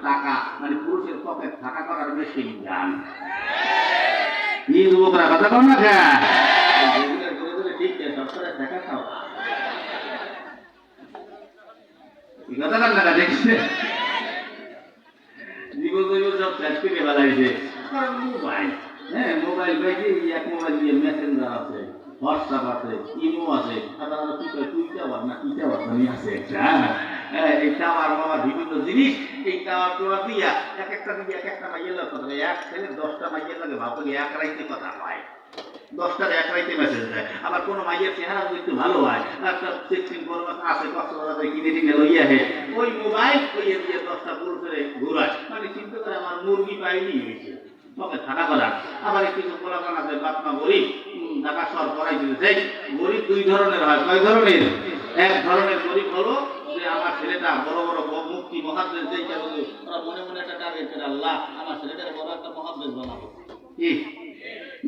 টাকা মানে পুরুষের পকেট ফাঁকা করার মেশিন গান। কি যুবকরা কথা কম না খা ঠিক সরকারের টাকা খাও কথা কান না দেখছে জীবন সব শেষ করে বেলাইছে মোবাইল। হ্যাঁ মোবাইল পাইছে এক মোবাইল দিয়ে মেসেঞ্জার আছে, হোয়াটসঅ্যাপ আছে, ইমো আছে, টুইটার না টুইটার নিয়ে আছে এই টাওয়ার বাবা বিভিন্ন জিনিস। এই টাওয়ার টোয়ার দিয়া এক একটা দিকে এক একটা মাইয়ের লাগে কথা এক ছেলে 10টা মাইয়ের লাগে ভাবলে এক রাইতে কথা হয়, 10টার এক রাইতে মেসেজ দেয়। আবার কোনো মাইয়ের চেহারা যদি একটু ভালো হয় একটা সেক্সিং ফরম্যাট আছে কক্সবাজারে কিনে টিনে লইয়া হে ওই মোবাইল ওই দিয়ে 10টা পুরুষের ঘুরায়। মানে চিন্তা করে আমার মুরগি পাইনি হয়েছে ওকে থাকা করা। আবার কিছু পোলাপান আছে বাপমা গরিব ঢাকা শহর করাই দিয়েছে। গরিব দুই ধরনের হয়, কয় ধরনের? এক ধরনের গরিব হলো যে আমার ছেলেটা বড় বড় মুক্তি মহাদ্দেশ যেটা বলে ওরা মনে মনে একটা টার্গেট করে আল্লাহ আমার ছেলেটাকে বড় একটা মহাদ্দেশ বানাবো। কি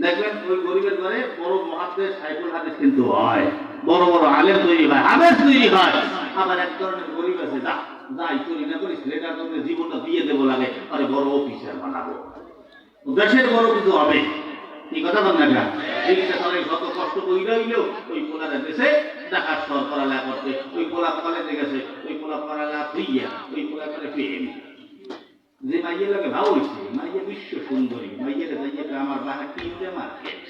দেখবেন ওই গরিবের ঘরে বড় মহাদ্দেশ সাইফুল হাদিস কিন্তু হয়, বড় বড় আলেম তৈরি হয়, হাদিস তৈরি হয়। আবার এক ধরনের গরিব আছে যাই তৈরি না করি ছেলেটার জন্য জীবনটা দিয়ে দেবো লাগে আরে বড় অফিসার বানাবো, দেশের বড় কিছু হবে। এই কথা বল না রিক্সা চালাই শত কষ্ট কইরা হইলেও ওই পোলারা দেশে ঢাকার শহর পড়ালেখা করতে ওই পোলা কলেজে গেছে ওই পোলা পড়ালেখা হইয়া ওই পোলা করে প্রেম যে মাইয়ের লাগে ভাও হইছে মাইয়া বিশ্ব সুন্দরী মাইয়ের যাইয়ে আমার বাহা কিনতে মার্কেট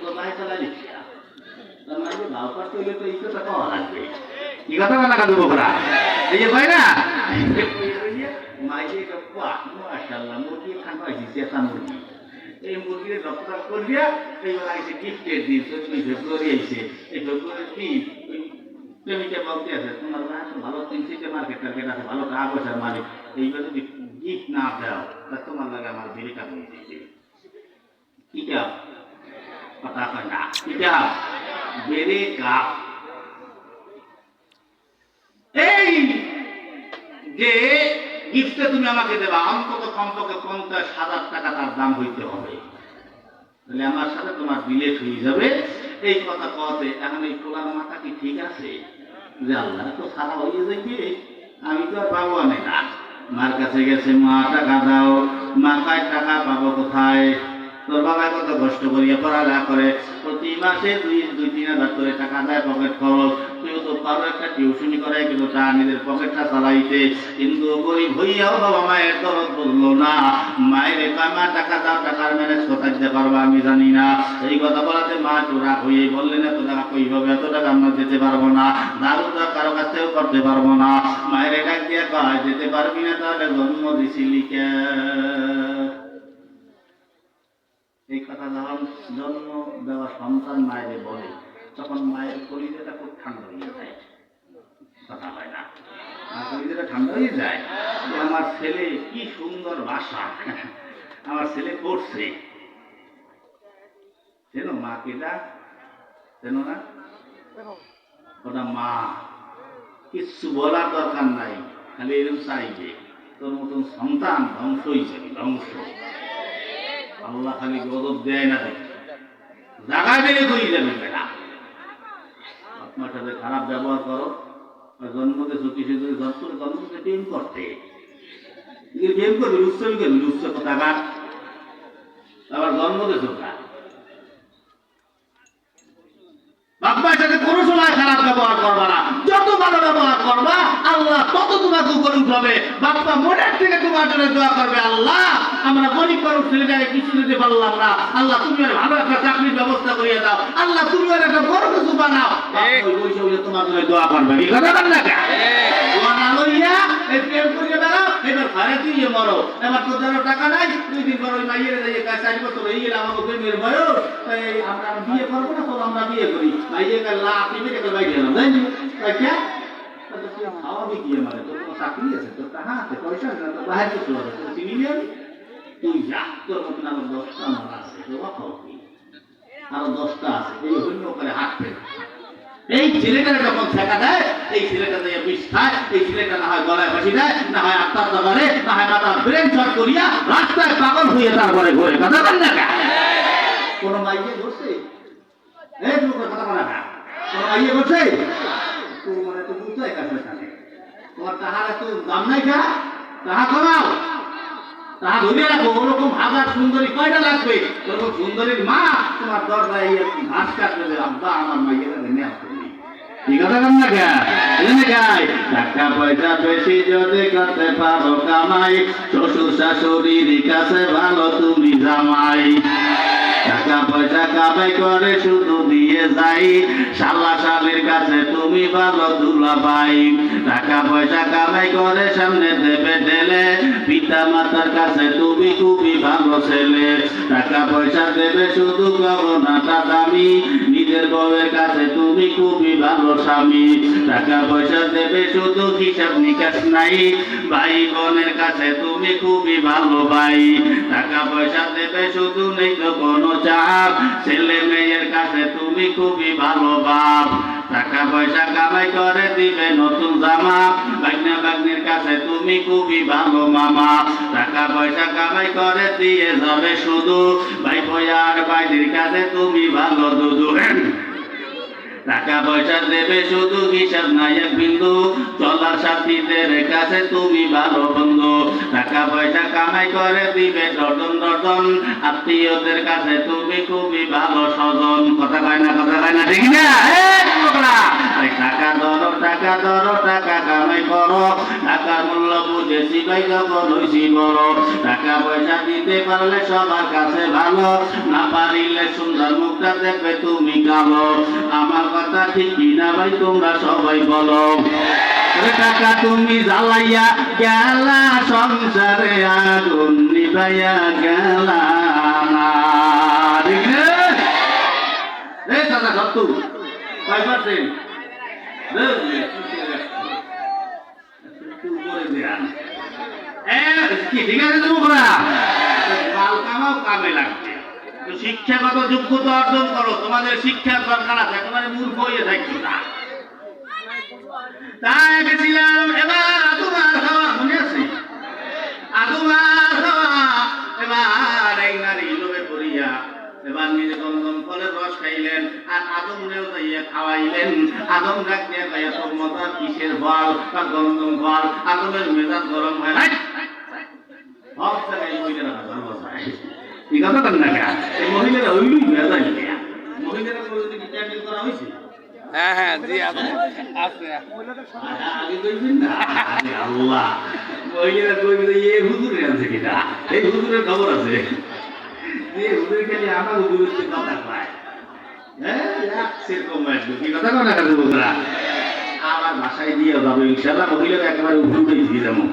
তো বাহে চালা রিক্সা তার মাইয়ে ভাও করতে হইলে তো এই কথা পাওয়া লাগবে। কি কথা বল না দেবো ওরা এই যে ভাই না মাইয়ে মাশাআল্লাহ মুরগি খানা হয়েছে চেতা মুরগি এই মুরগির রক্তা করিয়া এইবার আইসে গিফটের দিন 14 ফেব্রুয়ারি আইসে এই ফেব্রুয়ারি দিন ওই প্রেমিকা বলতে আছে তোমার ভালো 3-4টা মার্কেট টার্গেট আছে ভালো টাকা পয়সার মালিক এইবার যদি গিফট না দাও তা তোমার লাগে আমার বেরিকা হয়ে দিচ্ছে। কিটা কথা কয় না কিটা বেরিকা এই যে গিফটে তুমি আমাকে দেবা অন্তত কমপক্ষে 50,000 টাকা তার দাম হইতে হবে, তাহলে আমার সাথে তোমার বিলেট হয়ে যাবে। এই কথা কতে এখন এই পোলার মাথা কি ঠিক আছে যে আল্লাহ তো সারা হয়ে যাইবে আমি তো আর পাবো না। মার কাছে গেছে মা টাকা দাও, মা কায় টাকা পাবো কোথায়? তোর বাবা কত কষ্ট করিয়া পড়ালেখা করে প্রতি মাসে 2-3 হাজার করে টাকা দেয় পকেট খরচ। তুইও তো পারো একটা টিউশনি করে কিন্তু তা নিজের পকেটটা চালাইতে, কিন্তু গরিব হইয়াও বাবা মায়ের দরদ বললো না। মায়ের মা টাকা দাও টাকার ম্যানেজ কোথায় দিতে পারবো আমি জানি না। এই কথা বলাতে মা চোরা হইয়াই বললেন এত টাকা কইভাবে এত টাকা আমরা যেতে পারবো না, দারু তো কারো কাছ থেকেও করতে পারবো না। মায়ের ডাক দিয়ে কয় যেতে পারবি না তাহলে জন্ম দিছিলি কে? এই কথা যখন জন্ম দেওয়া সন্তান মায়ের বলে তখন মায়ের কলিজাটা খুব ঠান্ডা হয়ে যায়, কথা হয় না আর কলিজাটা ঠান্ডা হয়ে যায়। আমার ছেলে কি সুন্দর ভাষা আমার ছেলে করছে চেনো মা কেটা চেনো না? ওটা মা কিচ্ছু বলার দরকার নাই, খালি এরকম চাইবে তোর মতন সন্তান ধ্বংস হয়ে যাবে, ধ্বংস। আল্লাহ খালি গজব দেয় না দেখে জায়গা বেড়ে হয়ে যাবে বেড়া। আপনার সাথে খারাপ ব্যবহার করো জন্মতে চুকি সে জন্মতে প্রেম করতে প্রেম করবি রুৎসবি করবি রুৎস কোথাকা আবার জন্মতে চোখা বাপমার সাথে কোনো সময় খারাপ ব্যবহার করবা না, যত ভালো ব্যবহার করবা আল্লাহ তত তোমাকে উপরে উঠাবে। বাপমা মনের থেকে তোমার জন্য দোয়া করবে আল্লাহ আমরা গরিব মানুষ ছেলেটাকে কিছু দিতে পারলাম না, আল্লাহ তুমি আর ভালো একটা চাকরির ব্যবস্থা করিয়ে দাও, আল্লাহ তুমি আর একটা বড় কিছু বানাও। তোমার জন্য দোয়া করবে এই কথা বল না দোয়া না লইয়া এই প্রেম করিয়ে বেড়াও এবার ঘরে দিয়ে মরো। এবার তোর যেন টাকা নাই 2 দিন পর ওই মাইয়ের 4 বছর হয়ে গেলে আমাকে প্রেমের বয়স আমরা বিয়ে করবো না, তখন আমরা বিয়ে করি মাইয়ে লাভ নিবে বাইরে এলাম তাই কে খাওয়াবি কি আমার তোর কোনো চাকরি আছে তোর টাকা আছে পয়সা আছে তোর বাহির কিছু আছে তোর চিনি নিয়ে তুই যা তোর মতন আরো 10টা আমার আছে তোরা খাওয়াবি আরো 10টা আছে এই হইল করে হাঁটবে। এই ছেলেটা যখন ঠেকা দেয় এই ছেলেটা দিয়ে বিষ খায়, এই ছেলেটা না হয় গলায় ফাঁসি দেয়, না হয় আত্মার দরবারে, না হয় মাথা ব্রেন শর্ট করিয়া রাস্তায় পাগল হয়ে তারপরে ঘুরে। কথা বল না কোন মাইয়ে বসে এই লোকের কথা বলা না কোন মাইয়ে বসে তোমার এত বুঝাই কাছে তোমার তাহার এত দাম নাই খা তাহা কমাও, তাহা ধরে রাখো। ওরকম হাজার সুন্দরী কয়টা লাগবে? ওরকম সুন্দরীর মা তোমার দরজায় ঘাস কাটবে, আব্বা আমার মাইয়েরা নেমে আসবে। কি কথা বল না গা? টাকা পয়সা বেশি যদি করতে পারো কামাই, শ্বশুর শাশুড়ির কাছে ভালো তুমি জামাই। টাকা পয়সা কামাই করে শুধু দিয়ে যাই, শালা শালির কাছে তুমি ভালো দুলাভাই। টাকা পয়সা কামাই করে সামনে দেবে ঢেলে, পিতা মাতার কাছে তুমি খুবই ভালো ছেলে। টাকা পয়সা দেবে শুধু গহনাটা দামি, নিজের বউয়ের কাছে তুমি খুবই ভালো স্বামী। টাকা পয়সা দেবে শুধু হিসাব নিকাশ নাই, ভাই বোনের কাছে তুমি খুবই ভালো ভাই। টাকা পয়সা দেবে শুধু নেই তো কোনো চাপ, ছেলে মেয়ের কাছে তুমি খুবই ভালো বাপ। টাকা পয়সা কামাই করে দিবে নতুন জামা, ভাগ্না ভাগ্নির কাছে তুমি খুবই ভালো মামা। টাকা পয়সা কামাই করে দিয়ে যাবে শুধু, ভাই আর ভাইদের কাছে তুমি ভালো দুধু। টাকা পয়সা দেবে শুধু হিসাব নাই এক বিন্দু, চলার সাথীদের কাছে তুমি ভালো বন্ধু। টাকা পয়সা কামাই করে দিবে ডজন ডজন, আত্মীয়দের কাছে তুমি খুবই ভালো স্বজন। কথা কয় না, কথা কয় না, ঠিক না? টাকা ধরো, টাকা ধরো, টাকা কামাই করো, টাকার মূল্য বুঝেছি ভাই যখন হইছি বড়। টাকা পয়সা দিতে পারলে সবার কাছে ভালো, না পারিলে সুন্দর মুখটা দেখবে তুমি কালো। আমার কথা ঠিক কিনা ভাই তোমরা সবাই বলো? টাকা তুমি জ্বালাইয়া গেলা, সংসারে আগুন নিভাইয়া গেলা না। ঠিক না? এই দাদা সত্তর কয় পার্সেন্ট? ঠিক আছে, তোমরা কাল কামাও কামে লাগবে। শিক্ষাগত যোগ্যতা অর্জন করো, তোমাদের শিক্ষার দরকার আছে, তোমাদের মূর্খ হয়ে থাকছো না। তাই গেছিলাম এবার আদুমার খাওয়া, মনে আছে? আদুমার খাওয়া। এবার এই নারী লোভে পড়িয়া এবার নিজে গন্ধম ফলের রস খাইলেন, আর আদমরেও যাইয়া খাওয়াইলেন। আদম ডাক দিয়ে গাইয়া তোর মতো কিসের ফল বা গন্ধম ফল? আদমের মেজাজ গরম হয় না, সব জায়গায় মহিলারা গর্ব চায়। এই কথা বল না কেন? এই মহিলারা ওইগুলোই মেজাজ নেয়া। মহিলারা কোনোদিন কি ট্যাগিং করা হয়েছে? হ্যাঁ হ্যাঁ জি আছে আছে। আগে কইবেন না, আল্লাহ মহিলারা কইবে যে এই হুজুরের আছে কিনা, এই হুজুরের খবর আছে। এই হুজুর খালি আমার হুজুরের কথা কয়। হ্যাঁ সেরকম একদম কি কথা কয় না কাছে বন্ধুরা? আমার বাসায় দিয়ে যাবো ইনশাল্লাহ, মহিলারা একেবারে উপরে দিয়ে যাবো।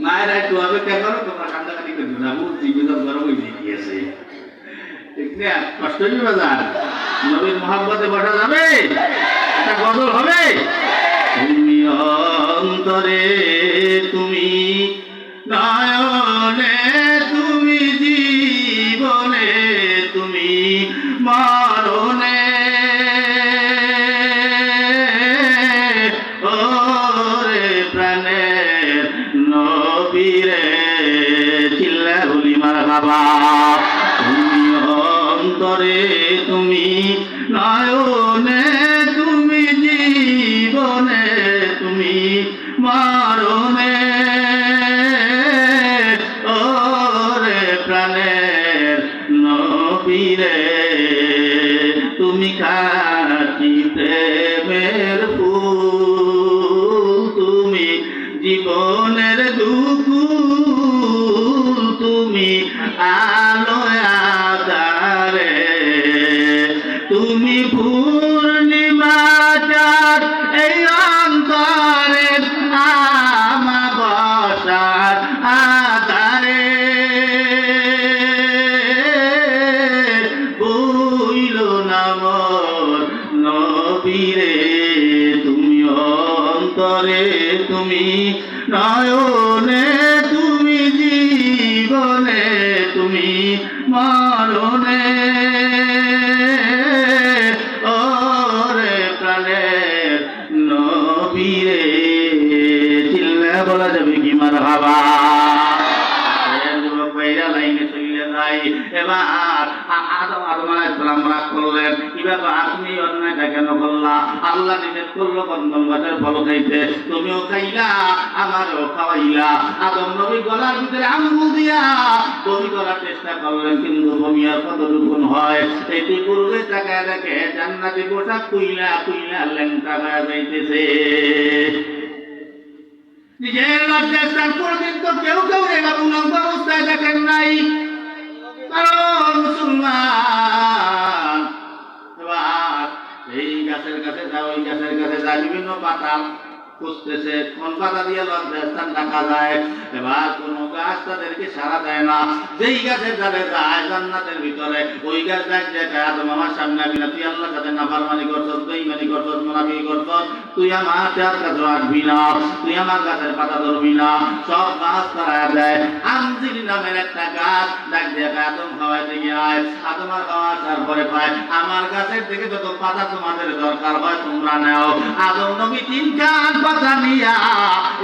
মায়ের একটু অপেক্ষা করো, তোমরা কান্দাকাটি করবে না, বুঝছি মেজাজ গরম হয়ে গিয়েছে। ঠিক না? কষ্ট নেই বাজার, নবীর মহাব্বতে বসা যাবে, একটা গজল হবে। তুমি অন্তরে তুমি নয়নে তুমি জীবনে তুমি মরণে, ওরে প্রাণের নবীরে চিল্লা বলি মারহাবা। তুমি অন্তরে তুমি নয়নে তুমি জীবনে তুমি মরণে, ওরে প্রাণের নবীরে তুমি খাঁটি প্রেমের ফুল, তুমি জীবনের দুকুল, তুমি আলো আধারে, তুমি পূর্ণিমা চাঁদ এই অন্তরে আমাবস্যার আধারে, বইল না মোর নবীরে তুমি অন্তরে তুমি নয়নে তুমি জীবনে তুমি মরণে, ওরে প্রাণের নবীরে চিল্লা বলা যাবে কি মারহাবা। যুবক ভাইরা লাইনে চলে যায়, নাই। এবার আদম আলাইহিস সালাম রাগ করলেন, কি ব্যাপার তুমি অন্যায়টা কেন করলা? আল্লাহ নিষেধ করলো কন্দম গাছের ফল খাইতে, তুমিও খাইলা আমারও খাওয়াইলা। আদম নবী গলার ভিতরে আঙ্গুল দিয়া বমি করার চেষ্টা করলেন, কিন্তু বমি আর কতটুকুন হয়। এটি পূর্বে তাকায় দেখে জান্নাতি পোশাক খুইলা খুইলা ল্যাংটা হয়ে যাইতেছে। নিজের লজ্জাস্থান কোনদিন তো কেউ কেউ এবার উলঙ্গ অবস্থায় দেখেন নাই, কারণ মুসলমান এবার এই গাছের কাছে যা ওই গাছের কাছে যা বিভিন্ন পাতা খুঁজতেছে, কোন পাতা দিয়ে লজ্জাস্থান ঢাকা যায়। এবার কোন গাছ তাদেরকে সাড়া দেয় না। যেই গাছের যাবে যায় জান্নাতের ভিতরে, ওই গাছ দেখ যে আদম আমার সামনে আবি না, তুই আল্লাহর সাথে নাফরমানি করছস, বেঈমানি করছস, মুনাফিকি করছস, তুই আমার তার কাছে আসবি না, তুই আমার গাছের পাতা ধরবি না। সব গাছ তারা দেয়। আমজির নামের একটা গাছ ডাক দিয়ে আদম খাওয়াইতে গিয়ে আয়। আদম আর খাওয়া আসার পরে পায় আমার গাছের থেকে যত পাতা তোমাদের দরকার হয় তোমরা নাও। আদম নবী 3 কান পাতা নিয়া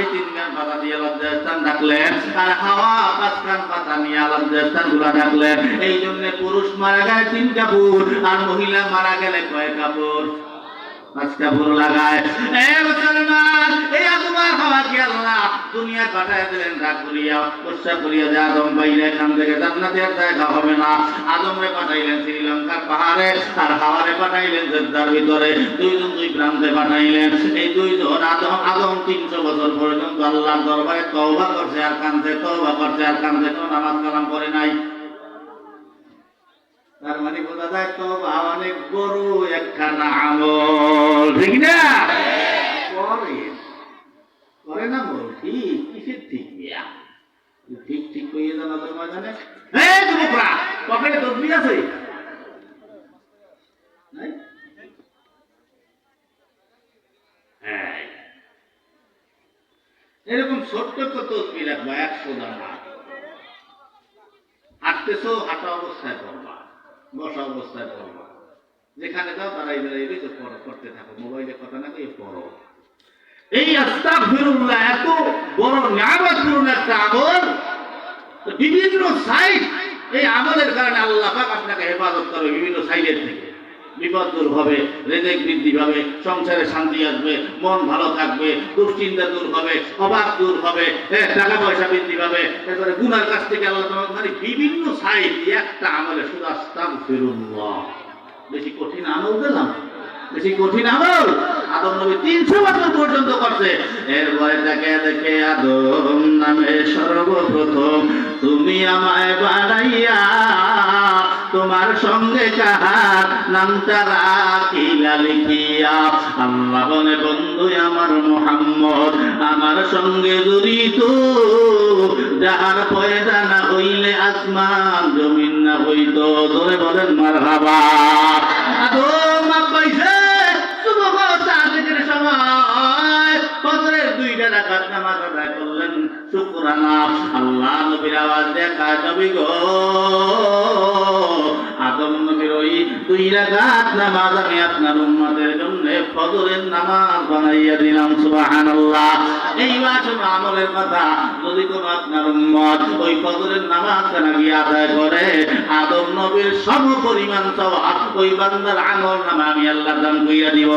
এই 3 কান পাতা দিয়ে লজ্জাস্থান ডাকলেন, আর হাওয়া 5 কান পাতা নিয়ে লজ্জাস্থান গুলা ডাকলেন। এই জন্য পুরুষ মারা গেলে 3 কাপড়, আর মহিলা মারা গেলে কয় কাপড়? 5 কাপড় লাগায়। এ মুসলমান, এই আদম আর হাওয়াকে আল্লাহ দুনিয়া পাঠায় দিলেন রাগ করিয়া, প্রস্তাব করিয়া যে আদম বাইরে এখান থেকে জান্নাতে আর জায়গা হবে না। আদমরে পাঠাইলেন শ্রীলঙ্কার পাহাড়ে, আর হাওয়ারে পাঠাইলেন জেদ্দার ভিতরে। দুইজন দুই প্রান্তে পাঠাইলেন। এই দুইজন আদম 300 বছর পর্যন্ত আল্লাহর দরবারে তওবা করছে আর কাঁদছে, তওবা করছে আর কাঁদছে, কোনো নামাজ কালাম করে নাই। তার মানে বোঝা যায় তওবা অনেক বড় একখানা আমল, ঠিক না? করে না বল ঠিক, কিসের ঠিক মিয়া? ঠিক ঠিক কইয়ে জানা তোর ময়দানে। এই যুবকরা, পকেটে তসবিহ আছে? এরকম ছোট্ট তসবিহ রাখবা 100 দানা। হাঁটতেছো, হাঁটা অবস্থায় পড়বা, বসা অবস্থায় পড়বা, যেখানে যাও তারাই দাঁড়াইবে তো করতে থাকো, মোবাইলে কথা না কই পড়ো। এই আস্তাগফিরুল্লাহ এত বড় নিয়ামতপূর্ণ একটা আমল, বিভিন্ন সাইড এই আমলের কারণে আল্লাহ পাক আপনাকে হেফাজত করবে বিভিন্ন সাইডের থেকে। বিপদ দূর হবে, রিজিক বৃদ্ধি হবে, সংসারে শান্তি আসবে, মন ভালো থাকবে, দুশ্চিন্তা দূর হবে, অভাব দূর হবে, টাকা পয়সা বৃদ্ধি পাবে, এরপরে গুনার কাছ থেকে আল্লাহ তোমাকে মানে বিভিন্ন সাইড একটা আমলে শুধু আস্তাগফিরুল্লাহ। বেশি কঠিন আমল দিলাম, বেশি কঠিন আমল আদম নবী 300 বছর পর্যন্ত করছে। এরপরে দেখে দেখে আদম নামে সর্বপ্রথম তুমি আমায় বাড়াইয়া তোমার সঙ্গে কাহার নামটা রাখিলা লিখিয়া। আল্লাহ বলে বন্ধু আমার মুহাম্মদ আমার সঙ্গে জড়িত, যাহার পয়দা না হইলে আসমান জমিন না হইত। ধরে বলেন মারহাবা। আদম পাইছে সুবহ তাহাজ্জুদের সময় ফজরের 2 রাকাত নামাজ আদায় করলেন শুকরানা। আল্লাহ নবীর আওয়াজ দেখা নবী গো, আদম নবীর ওই 2 রাকাত নামাজ আমি আপনার উম্মতের জন্য ফজরের নামাজ বানাইয়া দিলাম। সুবহানাল্লাহ। এই ওয়াজের আমলের কথা যদি কোন আপনার উম্মত ওই ফজরের নামাজটা গিয়ে আদায় করে, আদম নবীর সম পরিমাণ সওয়াব ওই বান্দার আমল নামে আমি আল্লাহ দান কইরা দিব।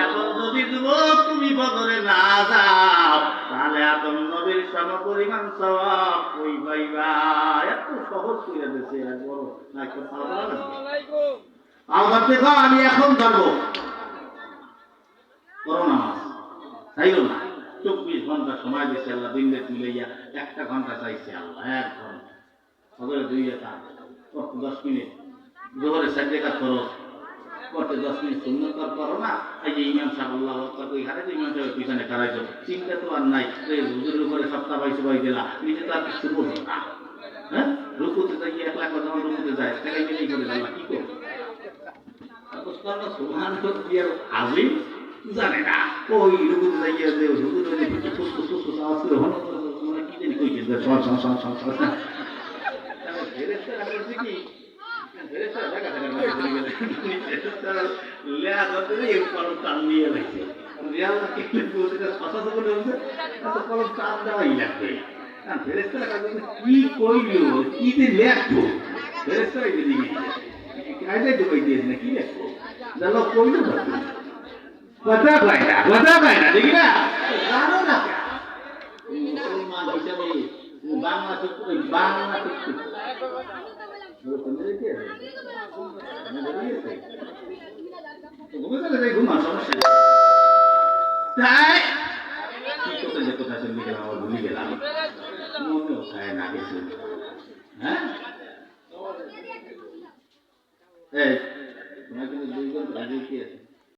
এখন যদি যুবক তুমি ফজরে না যাও, তাহলে আদম নবীর সম পরিমাণ সওয়াব কই পাইবা? এত সহজ কইরা দিয়েছে এক বড় না একটু আমি এখন ধরবো করো নামাজ চাইলো না। 24 ঘন্টা সময় দিয়েছে আল্লাহ, দিন রাত মিলাইয়া 1 ঘন্টা চাইছে আল্লাহ, 1 ঘন্টা। ফজরে 2 রাকাত করতে 10 মিনিট, জোহরে 4 রাকাত করো করতে 10 মিনিট সুন্নাত করো না। এই যে ইমাম সাহেব আল্লাহু আকবার কই হারে যে ইমাম সাহেব পিছনে খাড়াইছো, চিন্তা তো আর নাই যে হুজুরের উপরে সপ্তাহ বাইছে বাই দিলা, নিজে তো আর কিছু বোঝো না। হ্যাঁ, রুকুতে যাই 1 লাখ যখন রুকুতে যায় সেটাই মিলেই করে আল্লাহ কি করবে? সুবহানাল্লাহ কি আর আজিম জানে না। ওই রুকুতে যাইয়া যে হুজুর ওই কিছু ফুসফুস ফুসফুস আওয়াজ করে হলো মানে কি জানি কই যে সর সর সর সর সর তাহলে ফেরেশতা করছে কি ফেরেশতা জায়গা থেকে মারি চলে গেল ফেরেশতা লেয়া করতে এই কলম টান নিয়ে লাগছে রিয়াল কি বলতে সসা করে বলছে এত কলম টান দেওয়াই লাগবে। আর ফেরেশতারা কাছে কি কইলো কি যে লেখবো ফেরেশতারা কি দিবি কাজে তো কই দিয়েছ না কি লেখবো জানো কইলো কথা কয় না দেখি না জানো না মুসলমান হিসাবে বাংলা ঘুমা সমস্যা তাই কি করতে যে কোথায় চলে গেলাম আবার ভুলে গেলাম মনেও খায় না কিছু হ্যাঁ এই তোমার কিন্তু 2 ঘন্টা আগে কি আছে